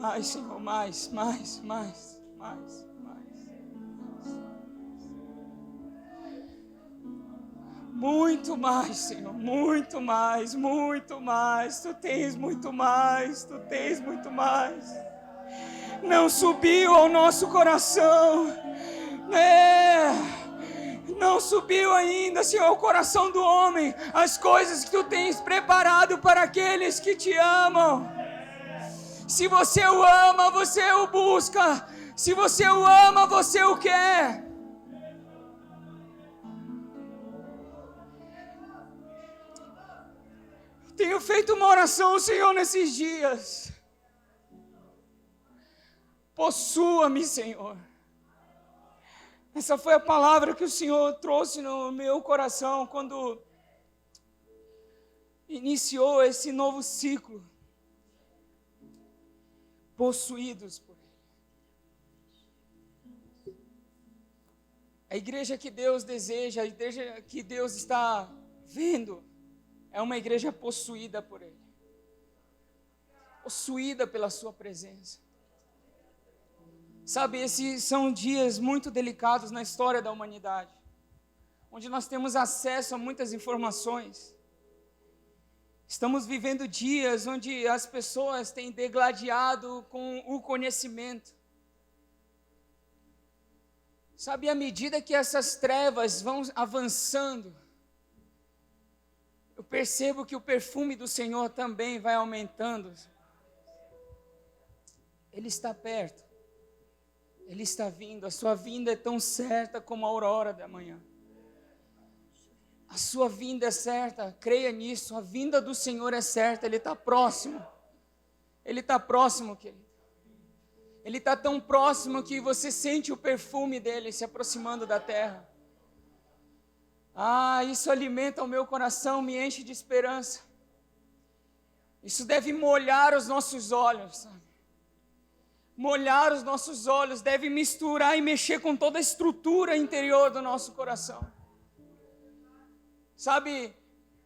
Mais, Senhor, mais. Muito mais, Senhor, muito mais. Tu tens muito mais. Não subiu ao nosso coração. Não subiu ainda, Senhor, ao coração do homem as coisas que tu tens preparado para aqueles que te amam. Se você o ama, você o busca. Se você o ama, você o quer. Tenho feito uma oração, Senhor, nesses dias. Possua-me, Senhor. Essa foi a palavra que o Senhor trouxe no meu coração quando iniciou esse novo ciclo. Possuídos por Ele. A igreja que Deus deseja, a igreja que Deus está vendo, é uma igreja possuída por Ele. Possuída pela Sua presença. Sabe, esses são dias muito delicados na história da humanidade, onde nós temos acesso a muitas informações. Estamos vivendo dias onde as pessoas têm degladiado com o conhecimento. Sabe, à medida que essas trevas vão avançando, eu percebo que o perfume do Senhor também vai aumentando. Ele está perto. Ele está vindo. A sua vinda é tão certa como a aurora da manhã. A sua vinda é certa, creia nisso. A vinda do Senhor é certa, Ele está próximo. Ele está próximo, querido. Ele está tão próximo que você sente o perfume dEle se aproximando da terra. Isso alimenta o meu coração, me enche de esperança. Isso deve molhar os nossos olhos, sabe? Molhar os nossos olhos, deve misturar e mexer com toda a estrutura interior do nosso coração. Sabe,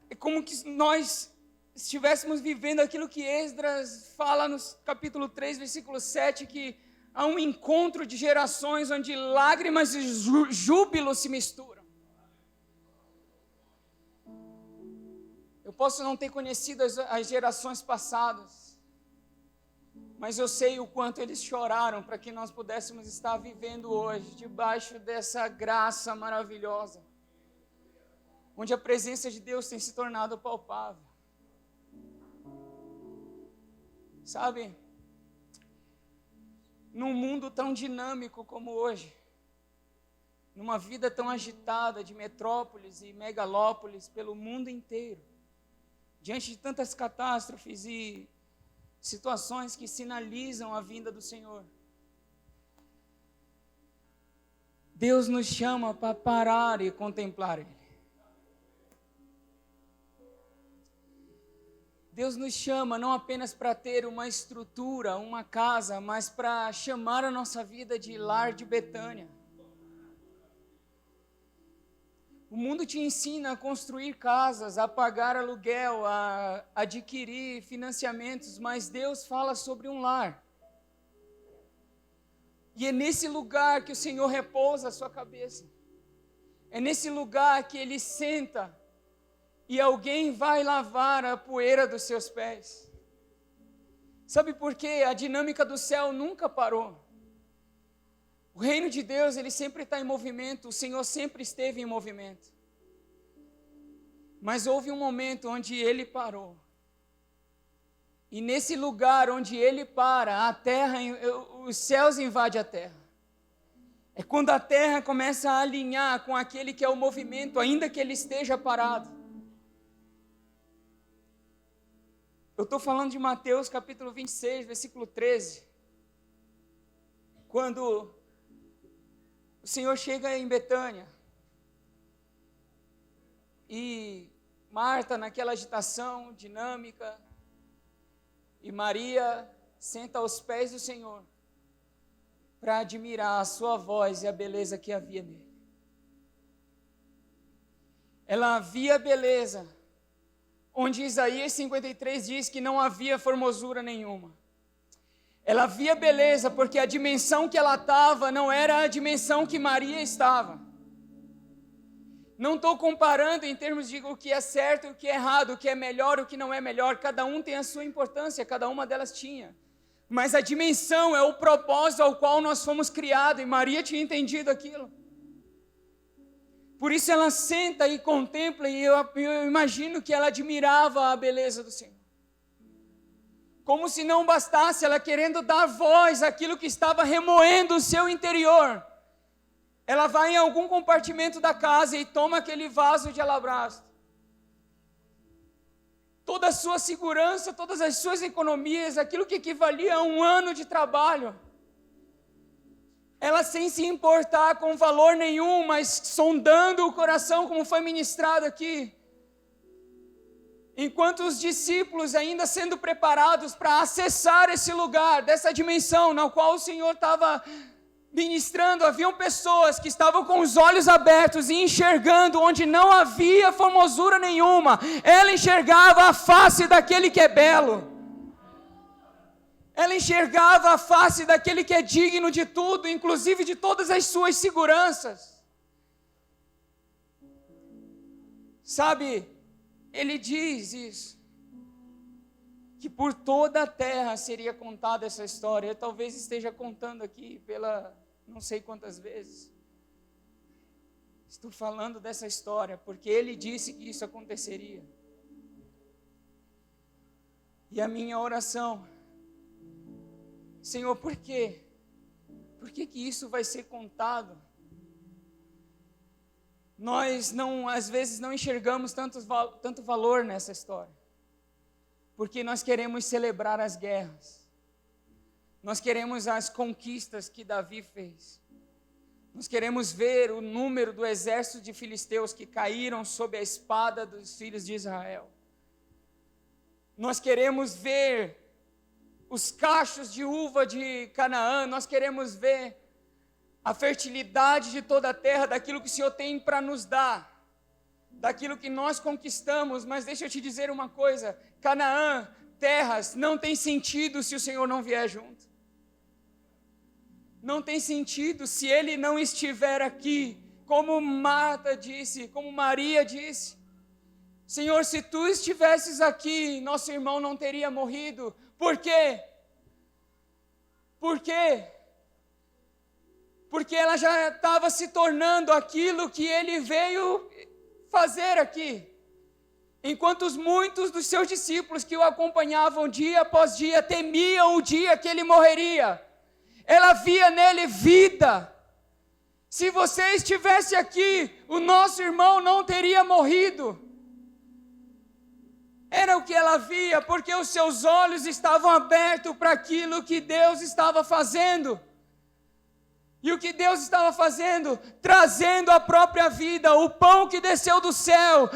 é como que nós estivéssemos vivendo aquilo que Esdras fala no capítulo 3, versículo 7, que há um encontro de gerações onde lágrimas e júbilo se misturam. Eu posso não ter conhecido as gerações passadas, mas eu sei o quanto eles choraram para que nós pudéssemos estar vivendo hoje, debaixo dessa graça maravilhosa, onde a presença de Deus tem se tornado palpável. Sabe, num mundo tão dinâmico como hoje, numa vida tão agitada de metrópoles e megalópolis pelo mundo inteiro, diante de tantas catástrofes e situações que sinalizam a vinda do Senhor, Deus nos chama para parar e contemplar Ele. Deus nos chama não apenas para ter uma estrutura, uma casa, mas para chamar a nossa vida de lar de Betânia. O mundo te ensina a construir casas, a pagar aluguel, a adquirir financiamentos, mas Deus fala sobre um lar. E é nesse lugar que o Senhor repousa a sua cabeça. É nesse lugar que Ele senta e alguém vai lavar a poeira dos seus pés. Sabe por quê? A dinâmica do céu nunca parou. O reino de Deus, ele sempre está em movimento, o Senhor sempre esteve em movimento. Mas houve um momento onde Ele parou. E nesse lugar onde Ele para, a terra, os céus invadem a terra. É quando a terra começa a alinhar com aquele que é o movimento, ainda que ele esteja parado. Eu estou falando de Mateus capítulo 26, versículo 13. Quando o Senhor chega em Betânia e Marta naquela agitação dinâmica e Maria senta aos pés do Senhor para admirar a sua voz e a beleza que havia nele. Ela via a beleza, onde Isaías 53 diz que não havia formosura nenhuma. Ela via beleza porque a dimensão que ela estava não era a dimensão que Maria estava. Não estou comparando em termos de o que é certo e o que é errado, o que é melhor e o que não é melhor. Cada um tem a sua importância, cada uma delas tinha. Mas a dimensão é o propósito ao qual nós fomos criados, e Maria tinha entendido aquilo. Por isso ela senta e contempla, e eu imagino que ela admirava a beleza do Senhor. Como se não bastasse, ela querendo dar voz àquilo que estava remoendo o seu interior. Ela vai em algum compartimento da casa e toma aquele vaso de alabastro. Toda a sua segurança, todas as suas economias, aquilo que equivalia a 1 ano de trabalho. Ela sem se importar com valor nenhum, mas sondando o coração, como foi ministrado aqui. Enquanto os discípulos ainda sendo preparados para acessar esse lugar, dessa dimensão na qual o Senhor estava ministrando, haviam pessoas que estavam com os olhos abertos e enxergando onde não havia formosura nenhuma. Ela enxergava a face daquele que é belo. Ela enxergava a face daquele que é digno de tudo, inclusive de todas as suas seguranças. Sabe, ele diz isso, que por toda a terra seria contada essa história. Eu talvez esteja contando aqui pela não sei quantas vezes. Estou falando dessa história porque ele disse que isso aconteceria. E a minha oração, Senhor, por quê? Por que isso vai ser contado? Nós às vezes não enxergamos tanto valor nessa história. Porque nós queremos celebrar as guerras. Nós queremos as conquistas que Davi fez. Nós queremos ver o número do exército de filisteus que caíram sob a espada dos filhos de Israel. Nós queremos ver os cachos de uva de Canaã. Nós queremos ver a fertilidade de toda a terra, daquilo que o Senhor tem para nos dar. Daquilo que nós conquistamos. Mas deixa eu te dizer uma coisa, Canaã, terras, não tem sentido se o Senhor não vier junto. Não tem sentido se Ele não estiver aqui, como Marta disse, como Maria disse. Senhor, se Tu estivesses aqui, nosso irmão não teria morrido. Por quê? Por quê? Porque ela já estava se tornando aquilo que Ele veio fazer aqui. Enquanto muitos dos seus discípulos que o acompanhavam dia após dia temiam o dia que ele morreria, ela via nele vida. Se você estivesse aqui, o nosso irmão não teria morrido. Era o que ela via, porque os seus olhos estavam abertos para aquilo que Deus estava fazendo. E o que Deus estava fazendo? Trazendo a própria vida, o pão que desceu do céu,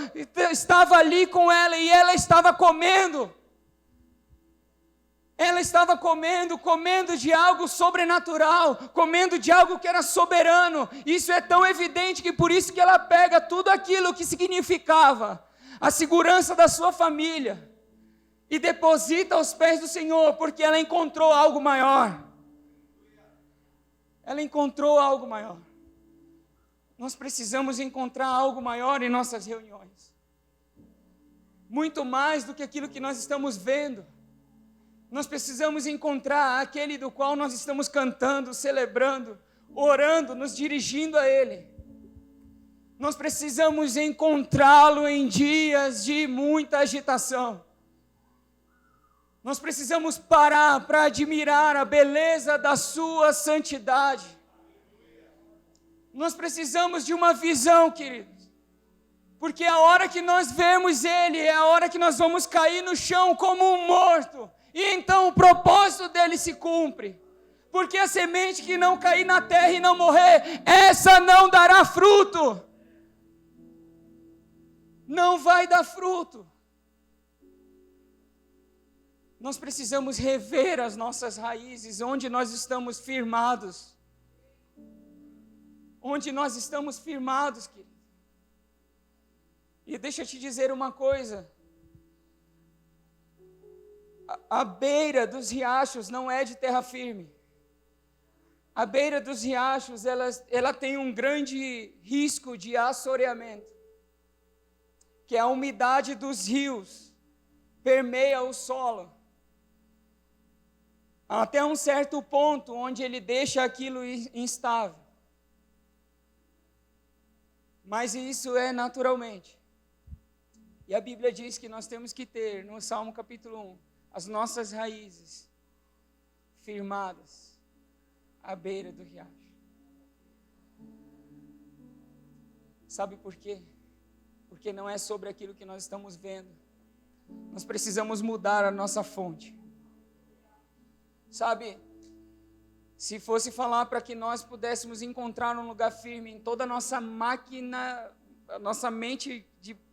estava ali com ela e ela estava comendo. Ela estava comendo de algo sobrenatural, comendo de algo que era soberano. Isso é tão evidente que por isso que ela pega tudo aquilo que significava a segurança da sua família e deposita aos pés do Senhor, porque ela encontrou algo maior. Ela encontrou algo maior. Nós precisamos encontrar algo maior em nossas reuniões. Muito mais do que aquilo que nós estamos vendo. Nós precisamos encontrar aquele do qual nós estamos cantando, celebrando, orando, nos dirigindo a Ele. Nós precisamos encontrá-lo em dias de muita agitação. Nós precisamos parar para admirar a beleza da sua santidade. Nós precisamos de uma visão, queridos. Porque a hora que nós vemos Ele, é a hora que nós vamos cair no chão como um morto. E então o propósito dele se cumpre. Porque a semente que não cair na terra e não morrer, essa não dará fruto. Não vai dar fruto. Nós precisamos rever as nossas raízes, onde nós estamos firmados. Onde nós estamos firmados, querido. E deixa eu te dizer uma coisa. A beira dos riachos não é de terra firme. A beira dos riachos, ela tem um grande risco de assoreamento, que é a umidade dos rios permeia o solo, até um certo ponto, onde ele deixa aquilo instável. Mas isso é naturalmente. E a Bíblia diz que nós temos que ter, no Salmo capítulo 1, as nossas raízes firmadas à beira do riacho. Sabe por quê? Porque não é sobre aquilo que nós estamos vendo. Nós precisamos mudar a nossa fonte. Sabe, se fosse falar para que nós pudéssemos encontrar um lugar firme em toda a nossa máquina, a nossa mente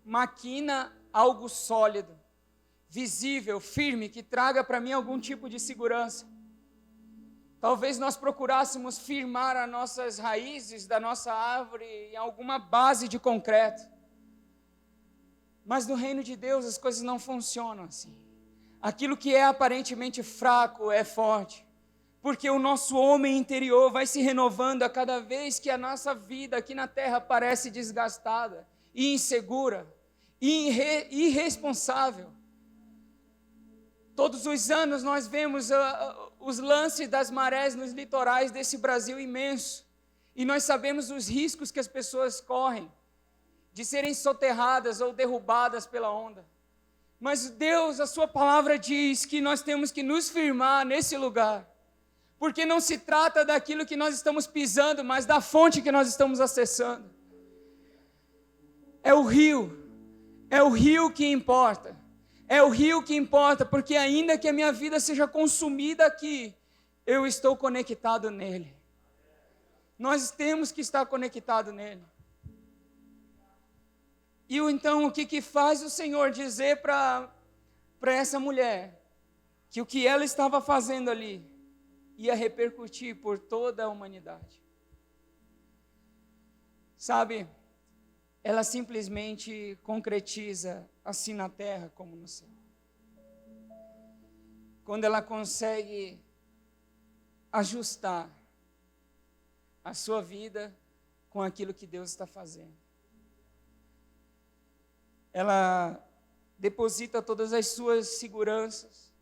maquina algo sólido, visível, firme, que traga para mim algum tipo de segurança. Talvez nós procurássemos firmar as nossas raízes da nossa árvore em alguma base de concreto. Mas no reino de Deus as coisas não funcionam assim. Aquilo que é aparentemente fraco é forte, porque o nosso homem interior vai se renovando a cada vez que a nossa vida aqui na terra parece desgastada, e insegura, e irresponsável. Todos os anos nós vemos os lances das marés nos litorais desse Brasil imenso, e nós sabemos os riscos que as pessoas correm de serem soterradas ou derrubadas pela onda. Mas Deus, a sua palavra diz que nós temos que nos firmar nesse lugar, porque não se trata daquilo que nós estamos pisando, mas da fonte que nós estamos acessando. É o rio que importa. É o rio que importa, porque ainda que a minha vida seja consumida aqui, eu estou conectado nele. Nós temos que estar conectado nele. E então, o que faz o Senhor dizer para essa mulher? Que o que ela estava fazendo ali ia repercutir por toda a humanidade. Sabe, ela simplesmente concretiza assim na terra como no céu. Quando ela consegue ajustar a sua vida com aquilo que Deus está fazendo. Ela deposita todas as suas seguranças.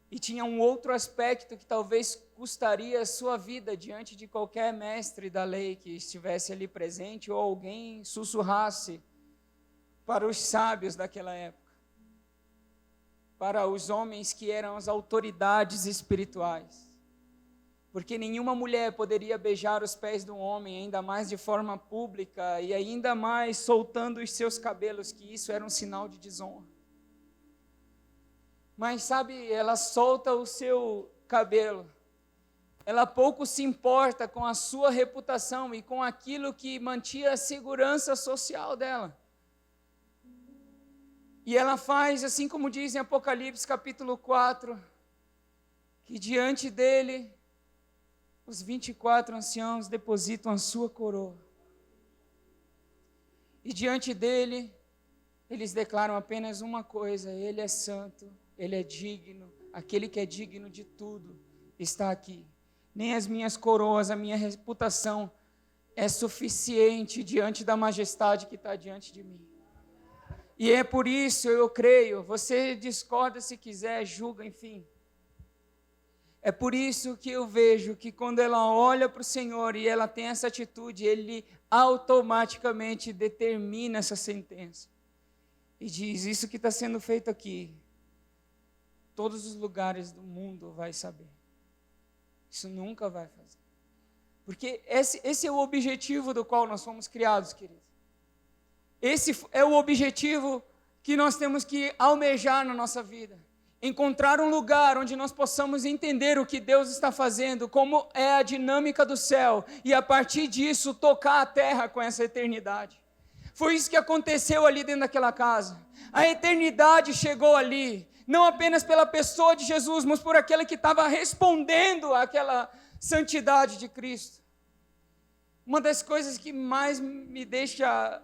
E tinha um outro aspecto que talvez custaria a sua vida diante de qualquer mestre da lei que estivesse ali presente, ou alguém sussurrasse para os sábios daquela época, para os homens que eram as autoridades espirituais. Porque nenhuma mulher poderia beijar os pés de um homem, ainda mais de forma pública, e ainda mais soltando os seus cabelos, que isso era um sinal de desonra. Mas sabe, ela solta o seu cabelo, ela pouco se importa com a sua reputação e com aquilo que mantinha a segurança social dela. E ela faz, assim como diz em Apocalipse capítulo 4, que diante dele os 24 anciãos depositam a sua coroa. E diante dele, eles declaram apenas uma coisa: ele é santo, ele é digno, aquele que é digno de tudo está aqui. Nem as minhas coroas, a minha reputação é suficiente diante da majestade que está diante de mim. E é por isso, eu creio, você discorda se quiser, julga, enfim. É por isso que eu vejo que quando ela olha para o Senhor e ela tem essa atitude, Ele automaticamente determina essa sentença. E diz, isso que está sendo feito aqui, todos os lugares do mundo vai saber. Isso nunca vai fazer. Porque esse é o objetivo do qual nós fomos criados, queridos. Esse é o objetivo que nós temos que almejar na nossa vida. Encontrar um lugar onde nós possamos entender o que Deus está fazendo, como é a dinâmica do céu, e a partir disso tocar a terra com essa eternidade. Foi isso que aconteceu ali dentro daquela casa. A eternidade chegou ali, não apenas pela pessoa de Jesus, mas por aquele que estava respondendo àquela santidade de Cristo. Uma das coisas que mais me deixa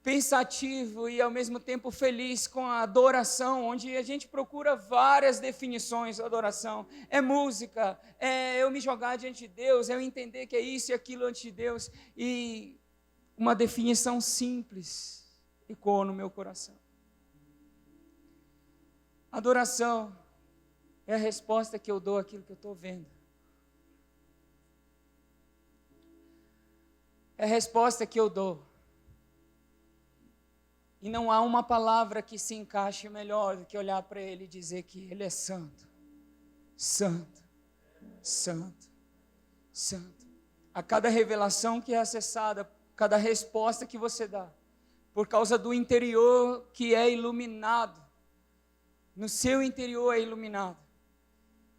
pensativo e ao mesmo tempo feliz com a adoração, onde a gente procura várias definições da adoração. É música, é eu me jogar diante de Deus, é eu entender que é isso e aquilo diante de Deus. E uma definição simples ecoou no meu coração. Adoração é a resposta que eu dou àquilo que eu estou vendo. É a resposta que eu dou. E não há uma palavra que se encaixe melhor do que olhar para Ele e dizer que Ele é santo, santo, santo, santo. A cada revelação que é acessada, cada resposta que você dá, por causa do interior que é iluminado, no seu interior é iluminado.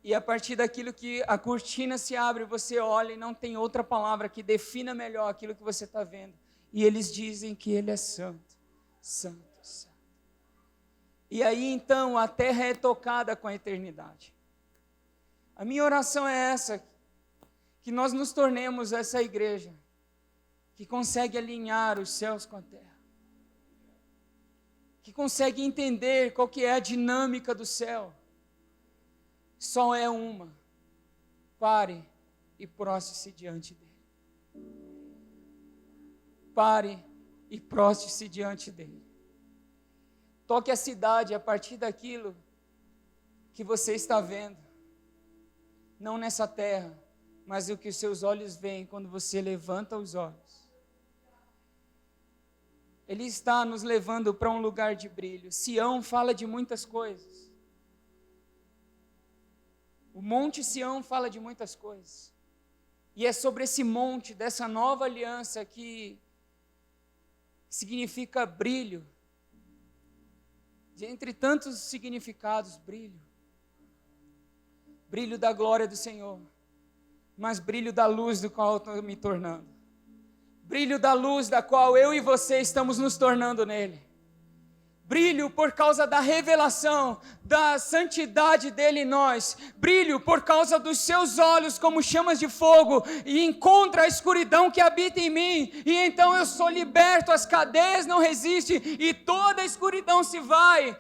E a partir daquilo que a cortina se abre, você olha e não tem outra palavra que defina melhor aquilo que você está vendo. E eles dizem que Ele é santo, santo, santo. E aí então a terra é tocada com a eternidade. A minha oração é essa, que nós nos tornemos essa igreja que consegue alinhar os céus com a terra, que consegue entender qual que é a dinâmica do céu. Só é uma. Pare e proste-se diante dele. Pare e proste-se diante dele. Toque a cidade a partir daquilo que você está vendo. Não nessa terra, mas o que os seus olhos veem quando você levanta os olhos. Ele está nos levando para um lugar de brilho. Sião fala de muitas coisas. O Monte Sião fala de muitas coisas. E é sobre esse monte, dessa nova aliança que significa brilho. De entre tantos significados, brilho. Brilho da glória do Senhor. Mas brilho da luz do qual eu estou me tornando. Brilho da luz da qual eu e você estamos nos tornando nele. Brilho por causa da revelação da santidade dele em nós. Brilho por causa dos seus olhos como chamas de fogo e encontra a escuridão que habita em mim. E então eu sou liberto, as cadeias não resistem e toda a escuridão se vai.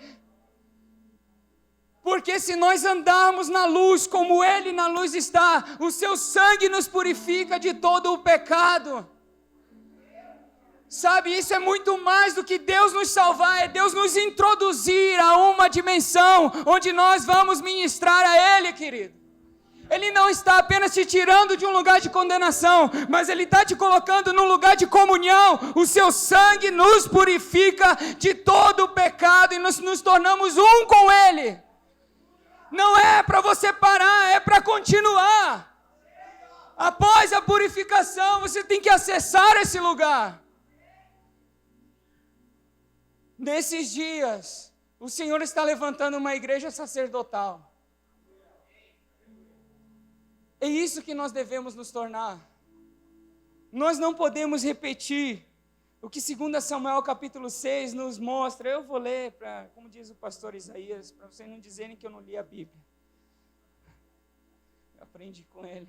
Porque se nós andarmos na luz como ele na luz está, o seu sangue nos purifica de todo o pecado. Sabe, isso é muito mais do que Deus nos salvar, é Deus nos introduzir a uma dimensão onde nós vamos ministrar a Ele, querido. Ele não está apenas te tirando de um lugar de condenação, mas Ele está te colocando num lugar de comunhão. O seu sangue nos purifica de todo o pecado e nos tornamos um com Ele. Não é para você parar, é para continuar. Após a purificação, você tem que acessar esse lugar. Nesses dias, o Senhor está levantando uma igreja sacerdotal. É isso que nós devemos nos tornar. Nós não podemos repetir o que 2 Samuel capítulo 6 nos mostra. Eu vou ler, como diz o pastor Isaías, para vocês não dizerem que eu não li a Bíblia. Eu aprendi com ele.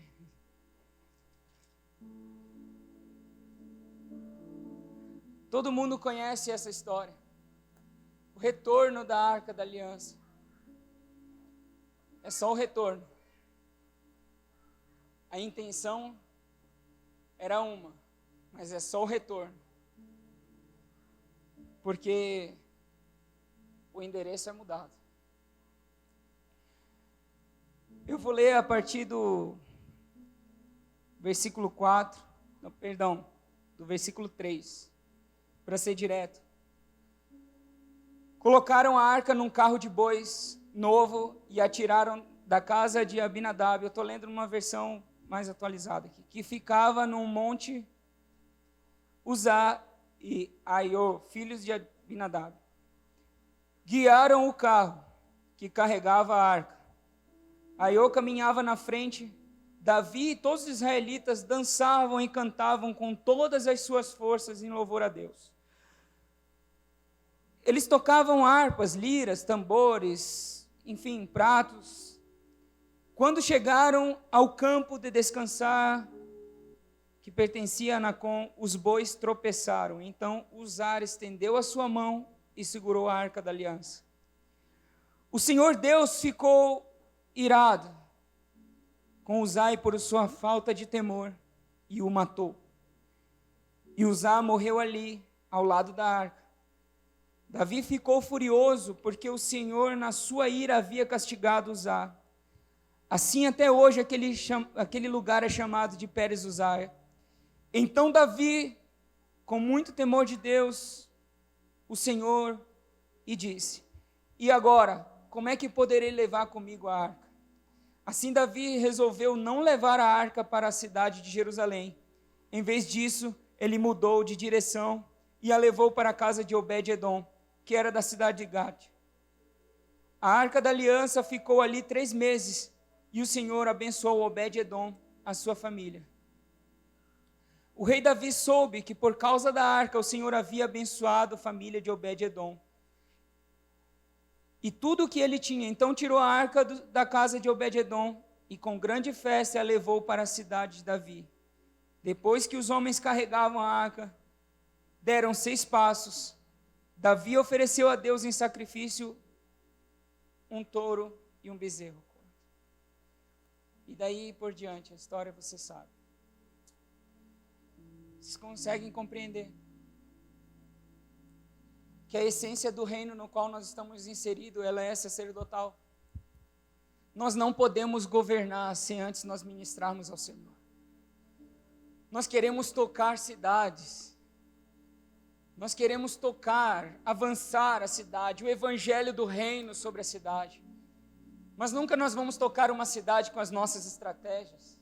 Todo mundo conhece essa história. O retorno da Arca da Aliança. É só o retorno. A intenção era uma, mas é só o retorno. Porque o endereço é mudado. Eu vou ler a partir do versículo 4, do versículo 3, para ser direto. Colocaram a arca num carro de bois novo e a tiraram da casa de Abinadab. Eu estou lendo numa versão mais atualizada aqui. Que ficava num monte Uzá e Aiô, filhos de Abinadab. Guiaram o carro que carregava a arca. Aiô caminhava na frente. Davi e todos os israelitas dançavam e cantavam com todas as suas forças em louvor a Deus. Eles tocavam harpas, liras, tambores, enfim, pratos. Quando chegaram ao campo de descansar, que pertencia a Anacom, os bois tropeçaram. Então Uzá estendeu a sua mão e segurou a arca da aliança. O Senhor Deus ficou irado com Uzá por sua falta de temor e o matou. E Uzá morreu ali, ao lado da arca. Davi ficou furioso porque o Senhor, na sua ira, havia castigado Uzá. Assim até hoje aquele lugar é chamado de Pérez Uzá. Então Davi, com muito temor de Deus, o Senhor, e disse: e agora, como é que poderei levar comigo a arca? Assim Davi resolveu não levar a arca para a cidade de Jerusalém. Em vez disso, ele mudou de direção e a levou para a casa de Obed-edom, que era da cidade de Gate. A arca da aliança ficou ali 3 meses, e o Senhor abençoou Obed-edom, a sua família. O rei Davi soube que por causa da arca o Senhor havia abençoado a família de Obed-edom e tudo o que ele tinha. Então tirou a arca da casa de Obed-edom e com grande festa a levou para a cidade de Davi. Depois que os homens carregavam a arca, deram 6 passos. Davi ofereceu a Deus em sacrifício um touro e um bezerro. E daí por diante, a história você sabe. Vocês conseguem compreender que a essência do reino no qual nós estamos inseridos, ela é sacerdotal. Nós não podemos governar sem antes nós ministrarmos ao Senhor. Nós queremos tocar cidades. Nós queremos tocar, avançar a cidade, o evangelho do reino sobre a cidade. Mas nunca nós vamos tocar uma cidade com as nossas estratégias.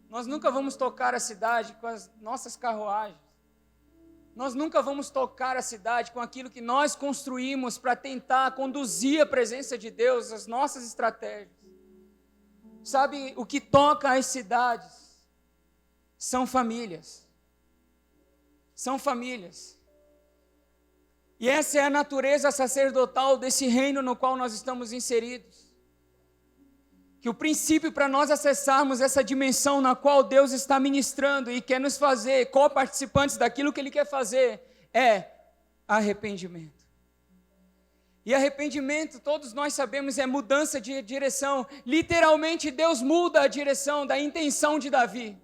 Nós nunca vamos tocar a cidade com as nossas carruagens. Nós nunca vamos tocar a cidade com aquilo que nós construímos para tentar conduzir a presença de Deus, as nossas estratégias. Sabe, o que toca as cidades são famílias. São famílias. E essa é a natureza sacerdotal desse reino no qual nós estamos inseridos. Que o princípio para nós acessarmos essa dimensão na qual Deus está ministrando e quer nos fazer co-participantes daquilo que Ele quer fazer é arrependimento. E arrependimento, todos nós sabemos, é mudança de direção. Literalmente Deus muda a direção da intenção de Davi.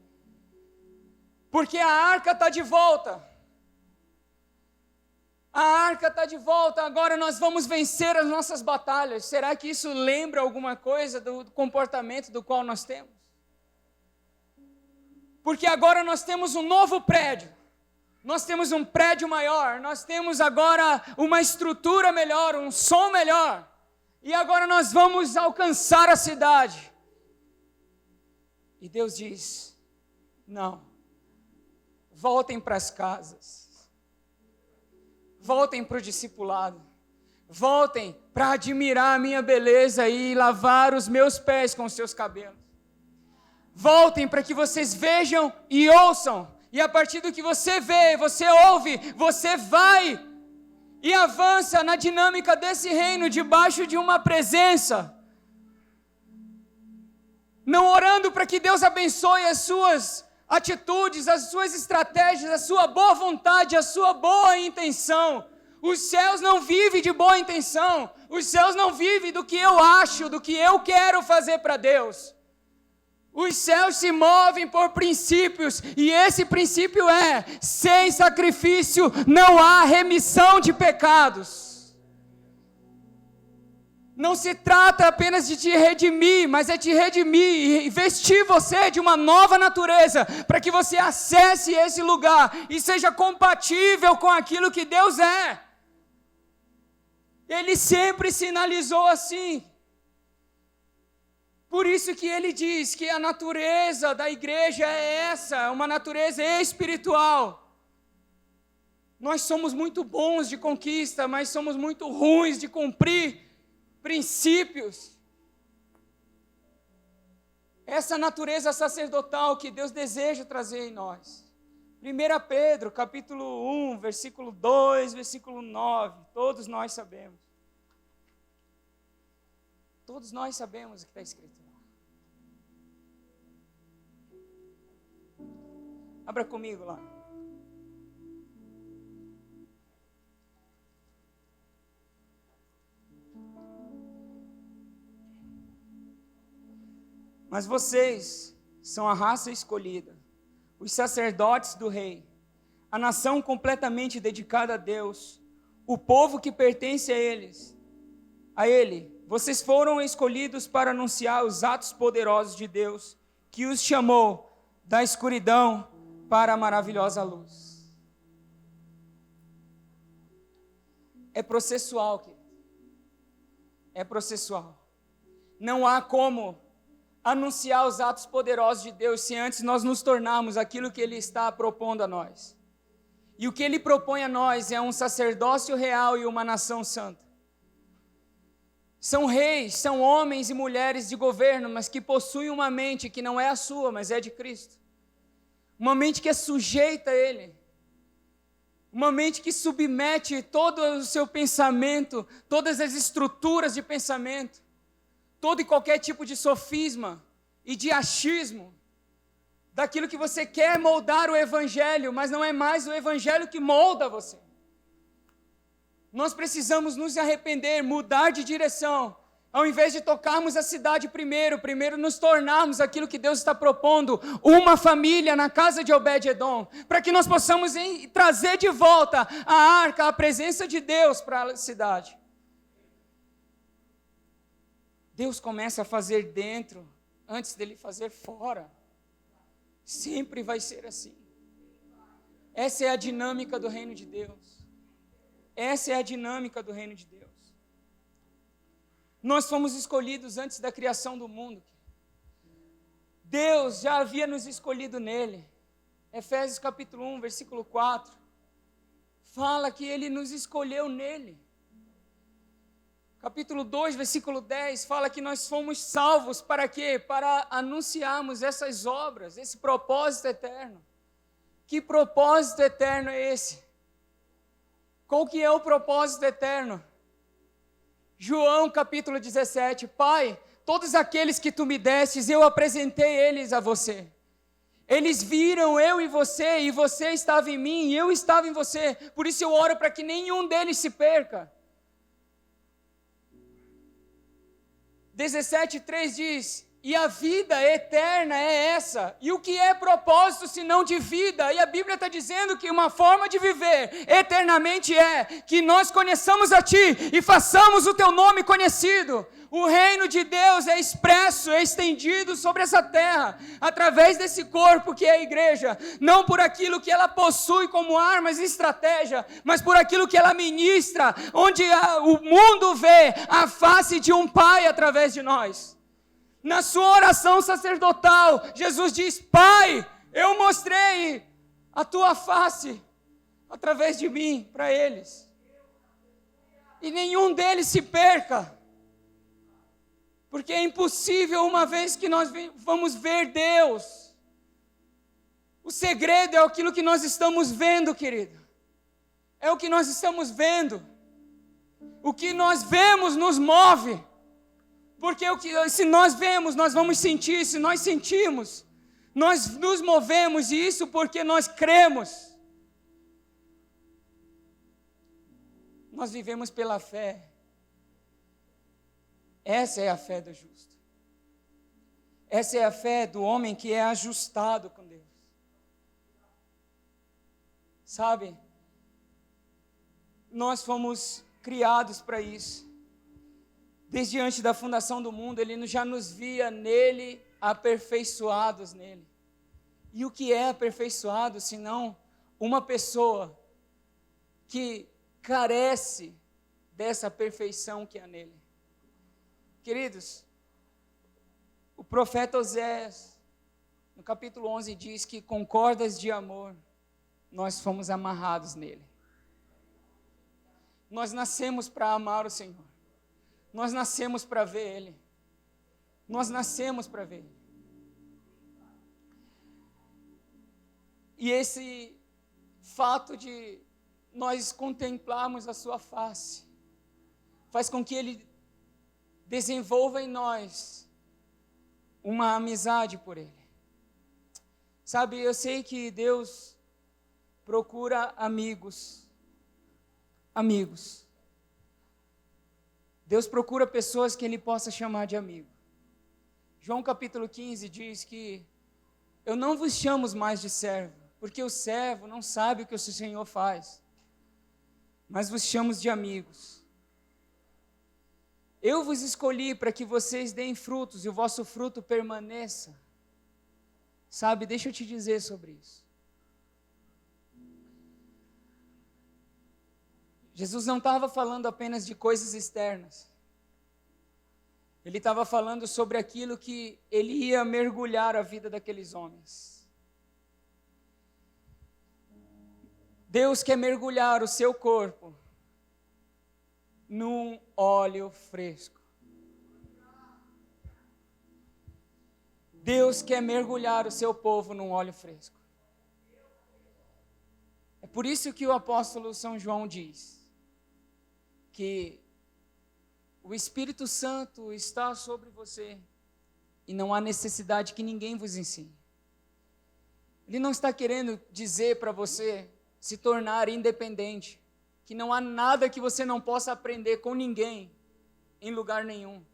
Porque a arca está de volta. A arca está de volta, agora nós vamos vencer as nossas batalhas. Será que isso lembra alguma coisa do comportamento do qual nós temos? Porque agora nós temos um novo prédio. Nós temos um prédio maior. Nós temos agora uma estrutura melhor, um som melhor. E agora nós vamos alcançar a cidade. E Deus diz: não, voltem para as casas. Voltem para o discipulado. Voltem para admirar a minha beleza e lavar os meus pés com os seus cabelos. Voltem para que vocês vejam e ouçam. E a partir do que você vê, você ouve, você vai e avança na dinâmica desse reino, debaixo de uma presença. Não orando para que Deus abençoe as suas atitudes, as suas estratégias, a sua boa vontade, a sua boa intenção. Os céus não vivem de boa intenção. Os céus não vivem do que eu acho, do que eu quero fazer para Deus. Os céus se movem por princípios, e esse princípio é: sem sacrifício não há remissão de pecados. Não se trata apenas de te redimir, mas é te redimir e vestir você de uma nova natureza, para que você acesse esse lugar e seja compatível com aquilo que Deus é. Ele sempre sinalizou assim. Por isso que ele diz que a natureza da igreja é essa, uma natureza espiritual. Nós somos muito bons de conquista, mas somos muito ruins de cumprir princípios. Essa natureza sacerdotal que Deus deseja trazer em nós. 1 Pedro, capítulo 1, versículo 2, versículo 9. Todos nós sabemos. Todos nós sabemos o que está escrito. Abra comigo lá. Mas vocês são a raça escolhida, os sacerdotes do rei, a nação completamente dedicada a Deus, o povo que pertence a Ele. Vocês foram escolhidos para anunciar os atos poderosos de Deus, que os chamou da escuridão para a maravilhosa luz. É processual, querido. É processual. Não há como anunciar os atos poderosos de Deus se antes nós nos tornarmos aquilo que Ele está propondo a nós. E o que Ele propõe a nós é um sacerdócio real e uma nação santa. São reis, são homens e mulheres de governo, mas que possuem uma mente que não é a sua, mas é de Cristo. Uma mente que é sujeita a Ele. Uma mente que submete todo o seu pensamento, todas as estruturas de pensamento, todo e qualquer tipo de sofisma e de achismo, daquilo que você quer moldar o Evangelho, mas não é mais o Evangelho que molda você. Nós precisamos nos arrepender, mudar de direção, ao invés de tocarmos a cidade primeiro nos tornarmos aquilo que Deus está propondo, uma família na casa de Obed-Edom, para que nós possamos trazer de volta a arca, a presença de Deus para a cidade. Deus começa a fazer dentro, antes dele fazer fora. Sempre vai ser assim. Essa é a dinâmica do reino de Deus. Essa é a dinâmica do reino de Deus. Nós fomos escolhidos antes da criação do mundo. Deus já havia nos escolhido nele. Efésios capítulo 1, versículo 4. Fala que ele nos escolheu nele. Capítulo 2, versículo 10, fala que nós fomos salvos para quê? Para anunciarmos essas obras, esse propósito eterno. Que propósito eterno é esse? Qual que é o propósito eterno? João capítulo 17, Pai, todos aqueles que tu me destes, eu apresentei eles a você. Eles viram eu e você estava em mim, e eu estava em você. Por isso eu oro para que nenhum deles se perca. 17:3 diz, e a vida eterna é essa. E o que é propósito senão de vida? E a Bíblia está dizendo que uma forma de viver eternamente é que nós conheçamos a Ti e façamos o Teu nome conhecido. O reino de Deus é expresso, é estendido sobre essa terra, através desse corpo que é a igreja, não por aquilo que ela possui como armas e estratégia, mas por aquilo que ela ministra, onde o mundo vê a face de um Pai através de nós. Na sua oração sacerdotal, Jesus diz, Pai, eu mostrei a Tua face através de mim para eles, e nenhum deles se perca. Porque é impossível, uma vez que nós vamos ver Deus. O segredo é aquilo que nós estamos vendo, querido. É o que nós estamos vendo. O que nós vemos nos move. Porque se nós vemos, nós vamos sentir. Se nós sentimos, nós nos movemos. E isso porque nós cremos. Nós vivemos pela fé. Essa é a fé do justo. Essa é a fé do homem que é ajustado com Deus. Sabe? Nós fomos criados para isso. Desde antes da fundação do mundo, Ele já nos via nele, aperfeiçoados nele. E o que é aperfeiçoado, senão uma pessoa que carece dessa perfeição que há nele? Queridos, o profeta Oséias, no capítulo 11, diz que com cordas de amor, nós fomos amarrados nele. Nós nascemos para amar o Senhor. Nós nascemos para ver Ele. Nós nascemos para ver Ele. E esse fato de nós contemplarmos a sua face, faz com que Ele desenvolva em nós uma amizade por Ele. Sabe, eu sei que Deus procura amigos. Amigos. Deus procura pessoas que Ele possa chamar de amigo. João capítulo 15 diz que eu não vos chamo mais de servo, porque o servo não sabe o que o seu Senhor faz, mas vos chamo de amigos. Eu vos escolhi para que vocês deem frutos e o vosso fruto permaneça. Sabe, deixa eu te dizer sobre isso. Jesus não estava falando apenas de coisas externas. Ele estava falando sobre aquilo que ele ia mergulhar a vida daqueles homens. Deus quer mergulhar o seu corpo num óleo fresco. Deus quer mergulhar o seu povo num óleo fresco. É por isso que o apóstolo São João diz que o Espírito Santo está sobre você e não há necessidade que ninguém vos ensine. Ele não está querendo dizer para você se tornar independente, que não há nada que você não possa aprender com ninguém, em lugar nenhum.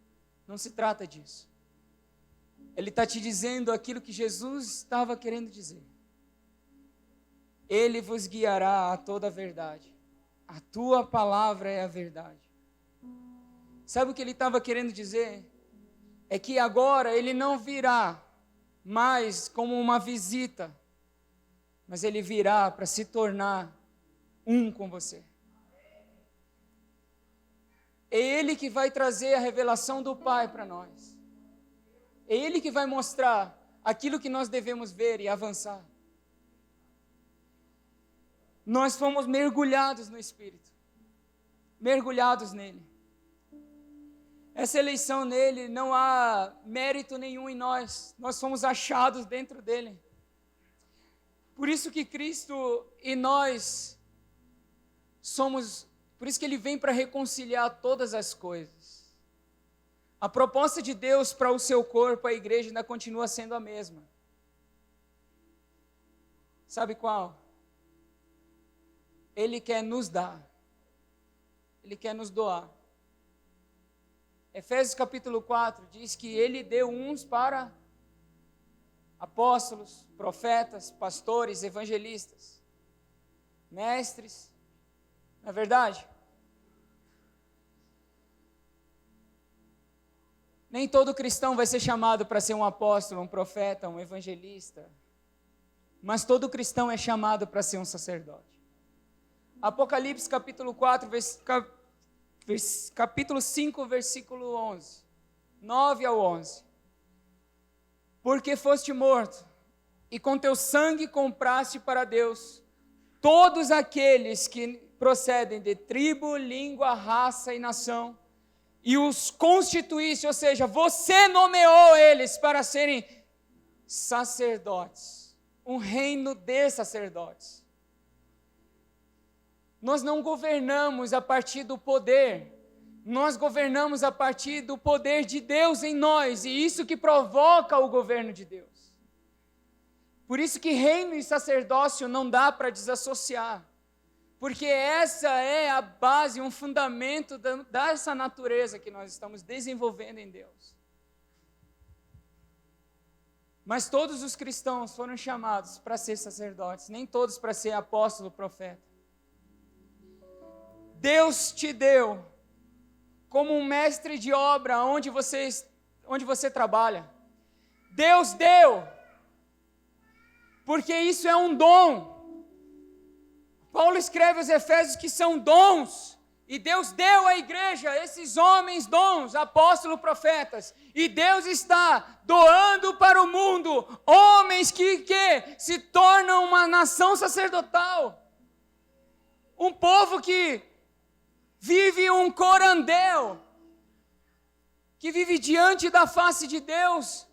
Não se trata disso. Ele está te dizendo aquilo que Jesus estava querendo dizer. Ele vos guiará a toda a verdade. A tua palavra é a verdade. Sabe o que ele estava querendo dizer? É que agora ele não virá mais como uma visita, mas ele virá para se tornar um com você. É Ele que vai trazer a revelação do Pai para nós. É Ele que vai mostrar aquilo que nós devemos ver e avançar. Nós fomos mergulhados no Espírito, mergulhados nele. Essa eleição nele, não há mérito nenhum em nós. Nós fomos achados dentro dele. Por isso que Cristo e nós somos, por isso que ele vem para reconciliar todas as coisas. A proposta de Deus para o seu corpo, a igreja, ainda continua sendo a mesma. Sabe qual? Ele quer nos dar. Ele quer nos doar. Efésios capítulo 4 diz que ele deu uns para apóstolos, profetas, pastores, evangelistas, mestres. Não é verdade? Nem todo cristão vai ser chamado para ser um apóstolo, um profeta, um evangelista. Mas todo cristão é chamado para ser um sacerdote. Apocalipse capítulo 4, capítulo 5, versículo 11. 9 ao 11. Porque foste morto, e com teu sangue compraste para Deus todos aqueles que procedem de tribo, língua, raça e nação, e os constituíste, ou seja, você nomeou eles para serem sacerdotes, um reino de sacerdotes. Nós não governamos a partir do poder, nós governamos a partir do poder de Deus em nós, e isso que provoca o governo de Deus. Por isso que reino e sacerdócio não dá para desassociar, porque essa é a base, um fundamento dessa natureza que nós estamos desenvolvendo em Deus. Mas todos os cristãos foram chamados para ser sacerdotes, nem todos para ser apóstolo, profeta. Deus te deu como um mestre de obra onde você trabalha. Deus deu, porque isso é um dom. Paulo escreve aos Efésios que são dons, e Deus deu à igreja esses homens dons, apóstolos, profetas, e Deus está doando para o mundo homens que se tornam uma nação sacerdotal, um povo que vive um corandel, que vive diante da face de Deus,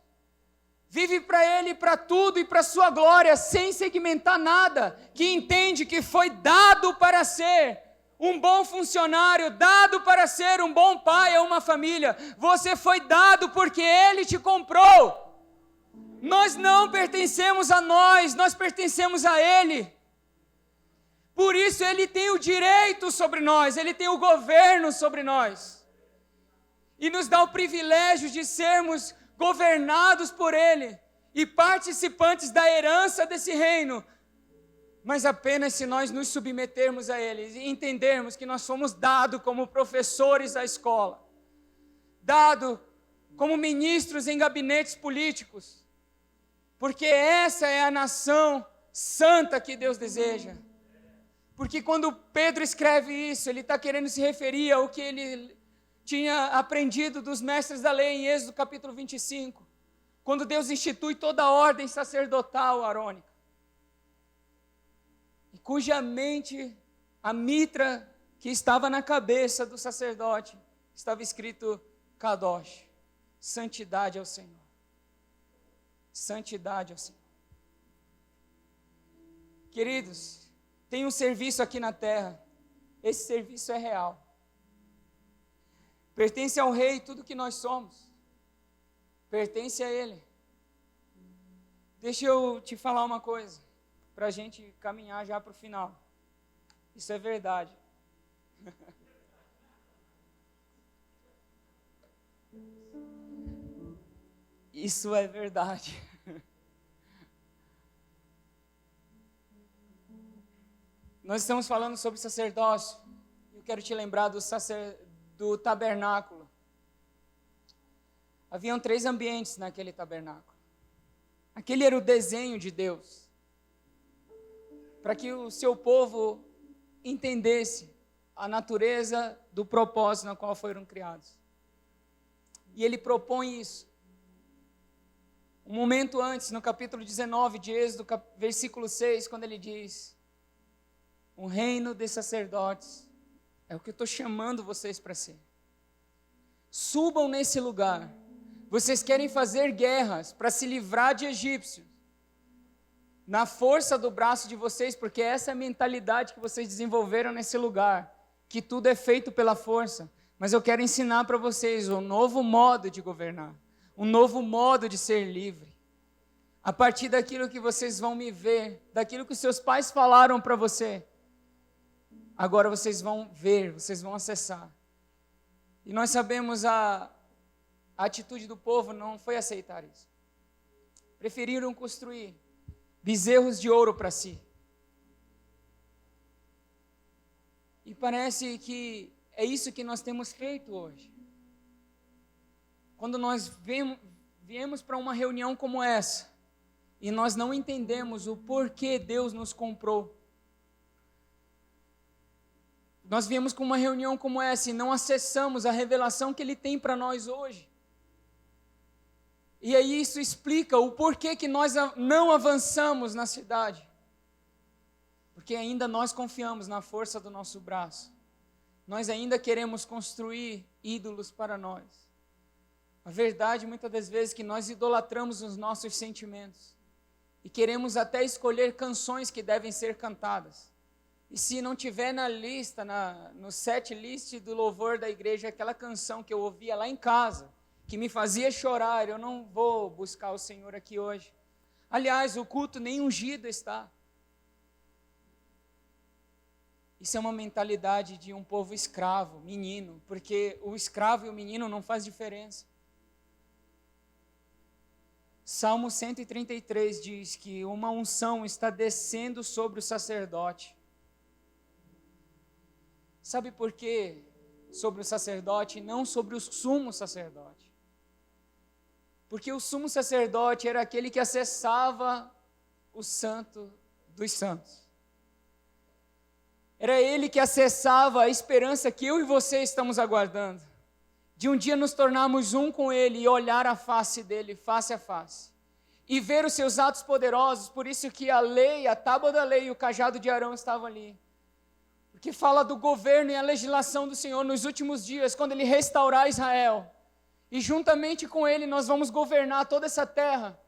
vive para Ele, para tudo e para sua glória, sem segmentar nada, que entende que foi dado para ser um bom funcionário, dado para ser um bom pai a uma família. Você foi dado porque Ele te comprou. Nós não pertencemos a nós pertencemos a Ele. Por isso Ele tem o direito sobre nós, Ele tem o governo sobre nós. E nos dá o privilégio de sermos governados por Ele e participantes da herança desse reino. Mas apenas se nós nos submetermos a Ele e entendermos que nós fomos dados como professores da escola, dados como ministros em gabinetes políticos, porque essa é a nação santa que Deus deseja. Porque quando Pedro escreve isso, ele está querendo se referir ao que ele tinha aprendido dos mestres da lei em Êxodo capítulo 25, quando Deus institui toda a ordem sacerdotal arônica, e cuja mente, a mitra que estava na cabeça do sacerdote, estava escrito Kadosh, santidade ao Senhor. Santidade ao Senhor. Queridos, tem um serviço aqui na terra, esse serviço é real. Pertence ao Rei tudo que nós somos, pertence a Ele. Deixa eu te falar uma coisa, para a gente caminhar já para o final. Isso é verdade. Isso é verdade. Nós estamos falando sobre sacerdócio. Eu quero te lembrar do tabernáculo. Haviam 3 ambientes naquele tabernáculo. Aquele era o desenho de Deus, para que o seu povo entendesse a natureza do propósito na qual foram criados. E ele propõe isso. Um momento antes, no capítulo 19 de Êxodo, versículo 6, quando ele diz: um reino de sacerdotes é o que eu estou chamando vocês para ser. Subam nesse lugar. Vocês querem fazer guerras para se livrar de egípcios, na força do braço de vocês, porque essa é a mentalidade que vocês desenvolveram nesse lugar, que tudo é feito pela força. Mas eu quero ensinar para vocês um novo modo de governar, um novo modo de ser livre. A partir daquilo que vocês vão me ver, daquilo que os seus pais falaram para você, agora vocês vão ver, vocês vão acessar. E nós sabemos a atitude do povo não foi aceitar isso. Preferiram construir bezerros de ouro para si. E parece que é isso que nós temos feito hoje. Quando nós viemos para uma reunião como essa, e nós não entendemos o porquê Deus nos comprou. Nós viemos com uma reunião como essa e não acessamos a revelação que Ele tem para nós hoje. E aí isso explica o porquê que nós não avançamos na cidade. Porque ainda nós confiamos na força do nosso braço. Nós ainda queremos construir ídolos para nós. A verdade, muitas das vezes, é que nós idolatramos os nossos sentimentos. E queremos até escolher canções que devem ser cantadas. E se não tiver na lista, no set list do louvor da igreja, aquela canção que eu ouvia lá em casa, que me fazia chorar, eu não vou buscar o Senhor aqui hoje. Aliás, o culto nem ungido está. Isso é uma mentalidade de um povo escravo, menino, porque o escravo e o menino não faz diferença. Salmo 133 diz que uma unção está descendo sobre o sacerdote. Sabe por quê? Sobre o sacerdote e não sobre o sumo sacerdote. Porque o sumo sacerdote era aquele que acessava o santo dos santos. Era ele que acessava a esperança que eu e você estamos aguardando. De um dia nos tornarmos um com ele e olhar a face dele, face a face. E ver os seus atos poderosos, por isso que a lei, a tábua da lei e o cajado de Arão estavam ali. Porque fala do governo e a legislação do Senhor nos últimos dias, quando Ele restaurar Israel. E juntamente com Ele nós vamos governar toda essa terra.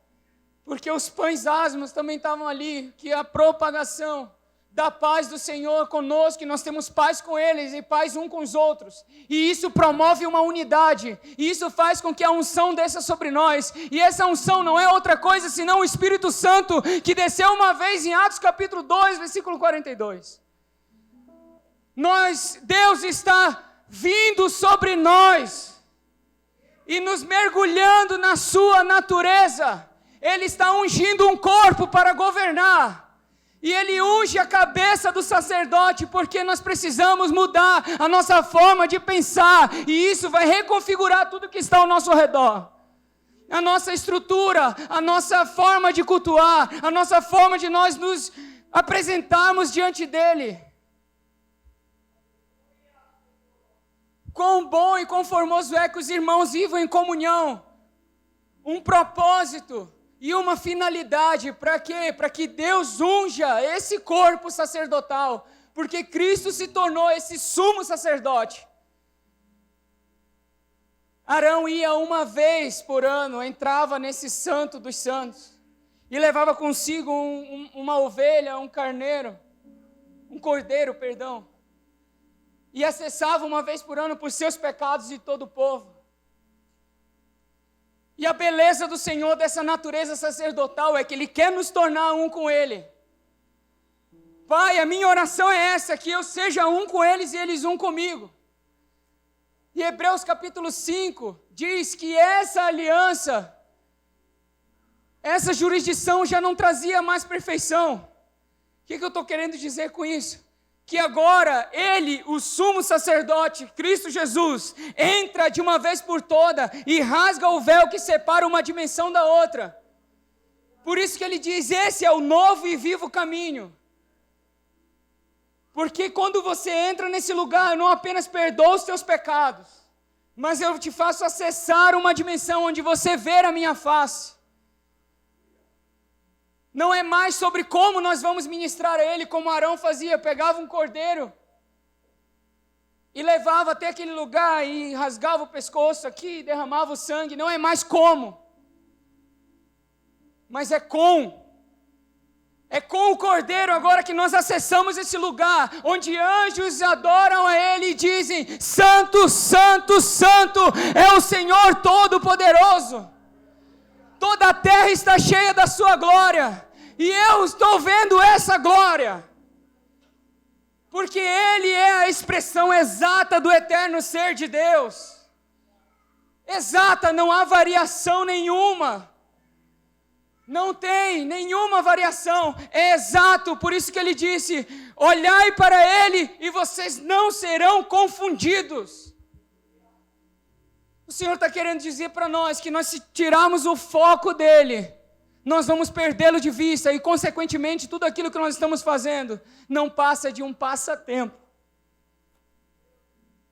Porque os pães asmos também estavam ali, que é a propagação da paz do Senhor conosco, que nós temos paz com eles e paz um com os outros. E isso promove uma unidade. E isso faz com que a unção desça sobre nós. E essa unção não é outra coisa senão o Espírito Santo que desceu uma vez em Atos capítulo 2, versículo 42. Deus está vindo sobre nós e nos mergulhando na sua natureza. Ele está ungindo um corpo para governar. E Ele unge a cabeça do sacerdote, porque nós precisamos mudar a nossa forma de pensar, e isso vai reconfigurar tudo que está ao nosso redor. A nossa estrutura, a nossa forma de cultuar, a nossa forma de nós nos apresentarmos diante dEle. Quão bom e quão formoso é que os irmãos vivam em comunhão, um propósito e uma finalidade. Para quê? Para que Deus unja esse corpo sacerdotal, porque Cristo se tornou esse sumo sacerdote. Arão ia uma vez por ano, entrava nesse santo dos santos, e levava consigo uma ovelha, um cordeiro, e acessava uma vez por ano por seus pecados e todo o povo. E a beleza do Senhor dessa natureza sacerdotal é que Ele quer nos tornar um com Ele. Pai, a minha oração é essa, que eu seja um com eles e eles um comigo. E Hebreus capítulo 5 diz que essa aliança, essa jurisdição já não trazia mais perfeição. O que eu estou querendo dizer com isso? Que agora Ele, o sumo sacerdote, Cristo Jesus, entra de uma vez por toda e rasga o véu que separa uma dimensão da outra. Por isso que Ele diz, esse é o novo e vivo caminho. Porque quando você entra nesse lugar, eu não apenas perdoo os teus pecados, mas eu te faço acessar uma dimensão onde você vê a minha face. Não é mais sobre como nós vamos ministrar a Ele, como Arão fazia, pegava um cordeiro e levava até aquele lugar e rasgava o pescoço aqui, derramava o sangue. Não é mais como, mas é com o cordeiro agora que nós acessamos esse lugar, onde anjos adoram a Ele e dizem, Santo, Santo, Santo é o Senhor Todo-Poderoso. Toda a terra está cheia da sua glória, e eu estou vendo essa glória, porque Ele é a expressão exata do eterno ser de Deus, exata, não há variação nenhuma, não tem nenhuma variação, é exato. Por isso que Ele disse, olhai para Ele e vocês não serão confundidos. O Senhor está querendo dizer para nós que nós, se tirarmos o foco dEle, nós vamos perdê-lo de vista e, consequentemente, tudo aquilo que nós estamos fazendo não passa de um passatempo.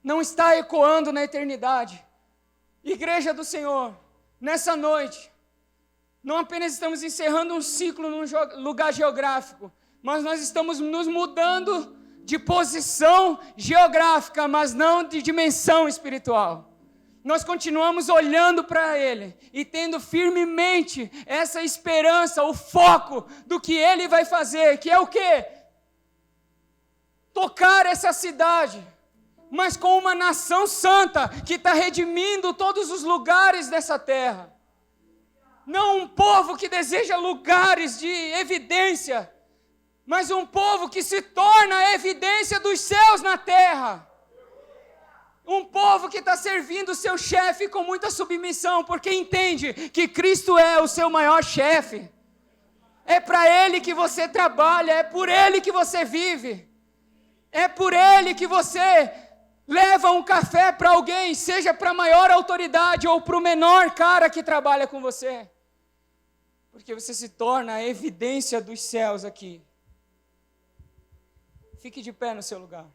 Não está ecoando na eternidade. Igreja do Senhor, nessa noite, não apenas estamos encerrando um ciclo num lugar geográfico, mas nós estamos nos mudando de posição geográfica, mas não de dimensão espiritual. Nós continuamos olhando para Ele e tendo firmemente essa esperança, o foco do que Ele vai fazer, que é o quê? Tocar essa cidade, mas com uma nação santa que está redimindo todos os lugares dessa terra. Não um povo que deseja lugares de evidência, mas um povo que se torna a evidência dos céus na terra. Um povo que está servindo o seu chefe com muita submissão, porque entende que Cristo é o seu maior chefe. É para Ele que você trabalha, é por Ele que você vive. É por Ele que você leva um café para alguém, seja para a maior autoridade ou para o menor cara que trabalha com você. Porque você se torna a evidência dos céus aqui. Fique de pé no seu lugar.